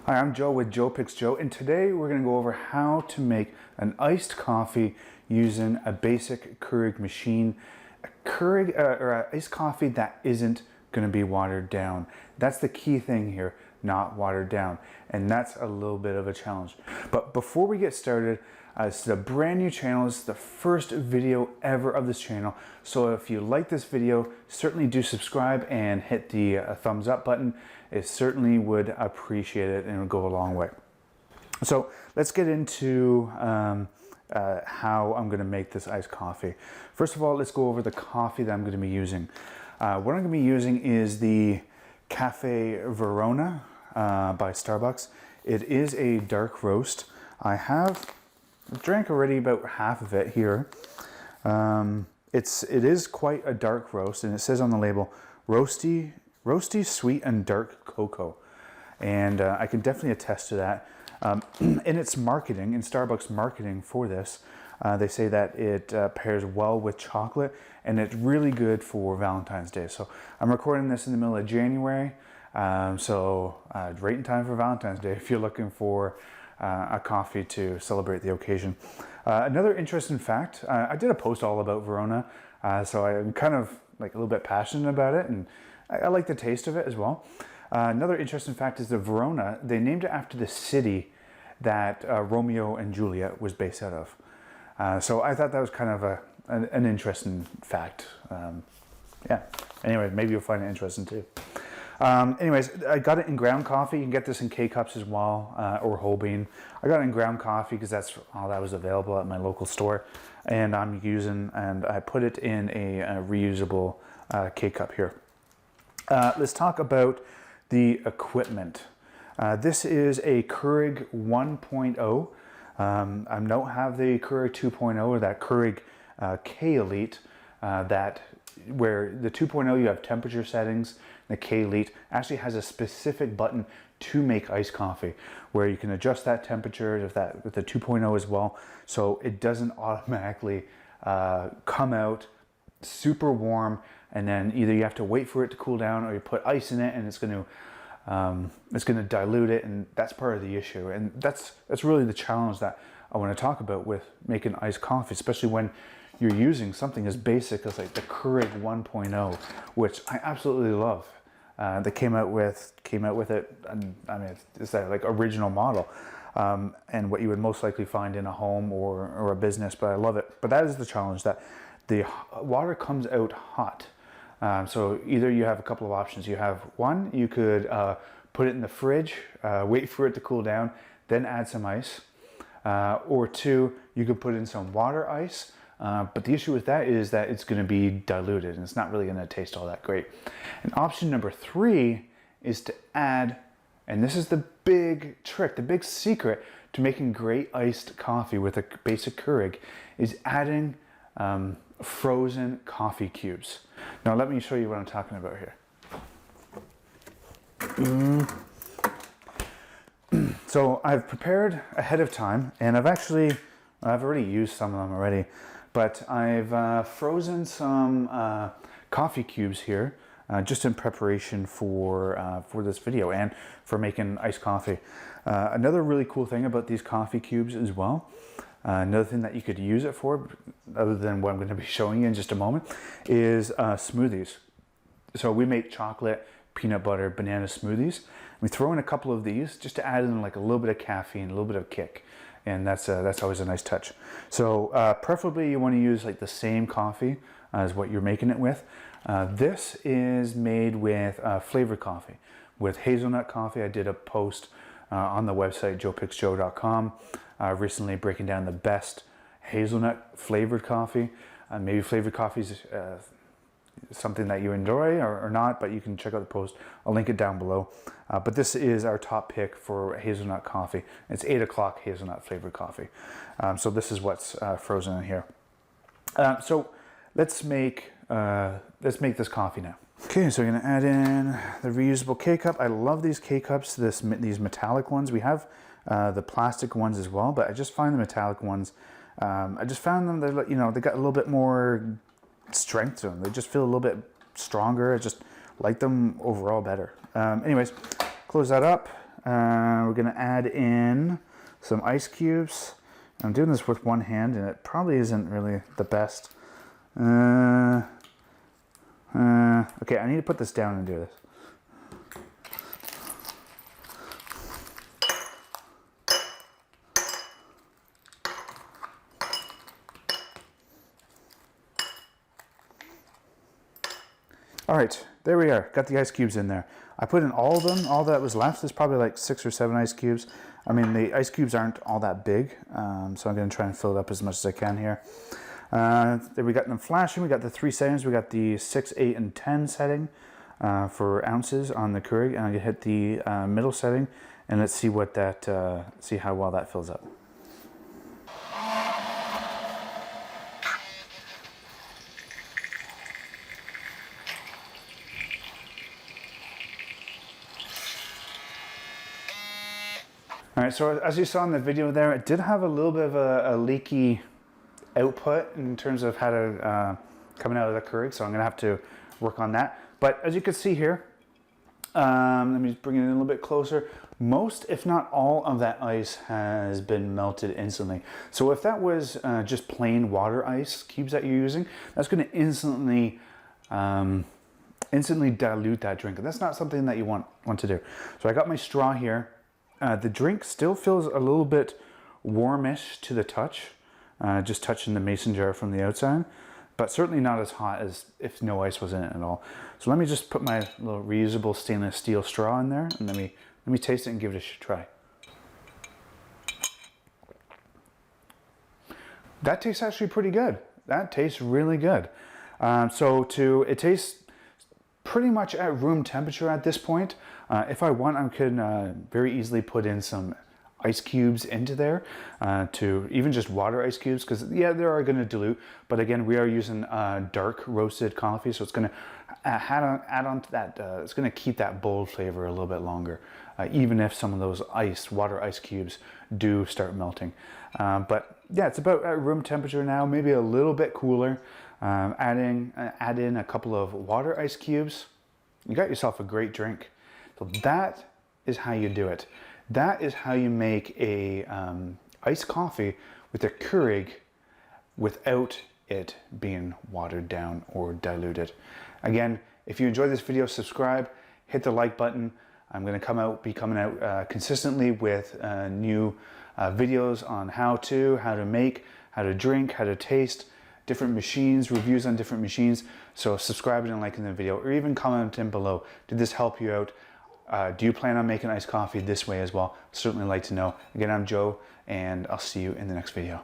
Hi, I'm Joe with Joe Picks Joe, and today we're going to go over how to make an iced coffee using a basic Keurig machine. A Keurig or an iced coffee that isn't going to be watered down. That's the key thing here, not watered down, and that's a little bit of a challenge. But before we get started, this is a brand new channel. This is the first video ever of this channel. So if you like this video, certainly do subscribe and hit the thumbs up button. It certainly would appreciate it and it would go a long way. So let's get into how I'm going to make this iced coffee. First of all, let's go over the coffee that I'm going to be using. What I'm going to be using is the Caffe Verona by Starbucks. It is a dark roast. I have drank already about half of it here. It is quite a dark roast, and it says on the label, roasty, sweet, and dark cocoa. And I can definitely attest to that. In its marketing, in Starbucks marketing for this, they say that it pairs well with chocolate, and it's really good for Valentine's Day. So I'm recording this in the middle of January, so right in time for Valentine's Day if you're looking for a coffee to celebrate the occasion. Another interesting fact, I did a post all about Verona, so I'm kind of like a little bit passionate about it, and I like the taste of it as well. Another interesting fact is that Verona, they named it after the city that Romeo and Juliet was based out of. So I thought that was kind of an interesting fact. Yeah, anyway, maybe you'll find it interesting too. Anyways, I got it in ground coffee. You can get this in K-cups as well, or whole bean. I got it in ground coffee because that's all that was available at my local store. And I put it in a reusable K-cup here. Let's talk about the equipment. This is a Keurig 1.0. I don't have the Keurig 2.0 or that Keurig K Elite, where the 2.0 you have temperature settings. The K Elite actually has a specific button to make iced coffee where you can adjust that temperature with the 2.0 as well, so it doesn't automatically come out super warm, and then either you have to wait for it to cool down or you put ice in it and it's going to dilute it, and that's part of the issue. And that's really the challenge that I want to talk about with making iced coffee, especially when you're using something as basic as like the Keurig 1.0, which I absolutely love. They came out with it, and I mean it's that like original model, and what you would most likely find in a home or a business. But I love it. But that is the challenge, that the water comes out hot. So either you have a couple of options. You have one, you could put it in the fridge, wait for it to cool down, then add some ice, or two, you could put in some water ice. But the issue with that is that it's going to be diluted and it's not really going to taste all that great. And option number three is to add, and this is the big trick, the big secret to making great iced coffee with a basic Keurig, is adding frozen coffee cubes. Now let me show you what I'm talking about here. So I've prepared ahead of time, and I've already used some of them already. But I've frozen some coffee cubes here, just in preparation for this video and for making iced coffee. Another really cool thing about these coffee cubes as well, another thing that you could use it for, other than what I'm going to be showing you in just a moment, is smoothies. So we make chocolate, peanut butter, banana smoothies. We throw in a couple of these just to add in like a little bit of caffeine, a little bit of kick. And that's always a nice touch. So preferably you want to use like the same coffee as what you're making it with. This is made with flavored coffee, with hazelnut coffee. I did a post on the website joepicksjoe.com recently breaking down the best hazelnut flavored coffee. Maybe flavored coffee is something that you enjoy or not, but you can check out the post. I'll link it down below. But this is our top pick for hazelnut coffee. It's 8 o'clock hazelnut flavored coffee. So this is what's frozen in here. So let's make this coffee now. Okay, so we're gonna add in the reusable K-cup. I love these K-cups, these metallic ones. We have the plastic ones as well, but I just find the metallic ones, I just found them, they got a little bit more strength to them. They just feel a little bit stronger. I just like them overall better. Anyways, close that up. we're gonna add in some ice cubes. I'm doing this with one hand and it probably isn't really the best. Okay, I need to put this down and do this. All right, there we are. Got the ice cubes in there. I put in all of them. All that was left is probably like 6 or 7 ice cubes. I mean, the ice cubes aren't all that big, so I'm going to try and fill it up as much as I can here. Then we got them flashing. We got the 3 settings. We got the 6, 8, and 10 setting for ounces on the Keurig, and I'm going to hit the middle setting, and let's see what that, see how well that fills up. All right, so as you saw in the video there, it did have a little bit of a leaky output in terms of how to, coming out of the Keurig, so I'm gonna have to work on that. But as you can see here, let me just bring it in a little bit closer. Most, if not all, of that ice has been melted instantly. So if that was just plain water ice cubes that you're using, that's gonna instantly dilute that drink. And that's not something that you want to do. So I got my straw here. The drink still feels a little bit warmish to the touch, just touching the mason jar from the outside, but certainly not as hot as if no ice was in it at all. So let me just put my little reusable stainless steel straw in there, and let me taste it and give it a try. That tastes actually pretty good. That tastes really good. It tastes pretty much at room temperature at this point. If I want, I could very easily put in some ice cubes into there, to even just water ice cubes, because yeah, they are going to dilute, but again, we are using dark roasted coffee, so it's going to add on to that, it's going to keep that bold flavor a little bit longer, even if some of those water ice cubes do start melting. But yeah, it's about at room temperature now, maybe a little bit cooler. Add in a couple of water ice cubes, you got yourself a great drink. So that is how you do it. That is how you make a iced coffee with a Keurig without it being watered down or diluted. Again, if you enjoyed this video, subscribe, hit the like button. I'm going to be coming out consistently with new videos on how to make, how to drink, how to taste, different machines, reviews on different machines. So subscribing and liking the video, or even commenting below. Did this help you out? Do you plan on making iced coffee this way as well? Certainly like to know. Again, I'm Joe, and I'll see you in the next video.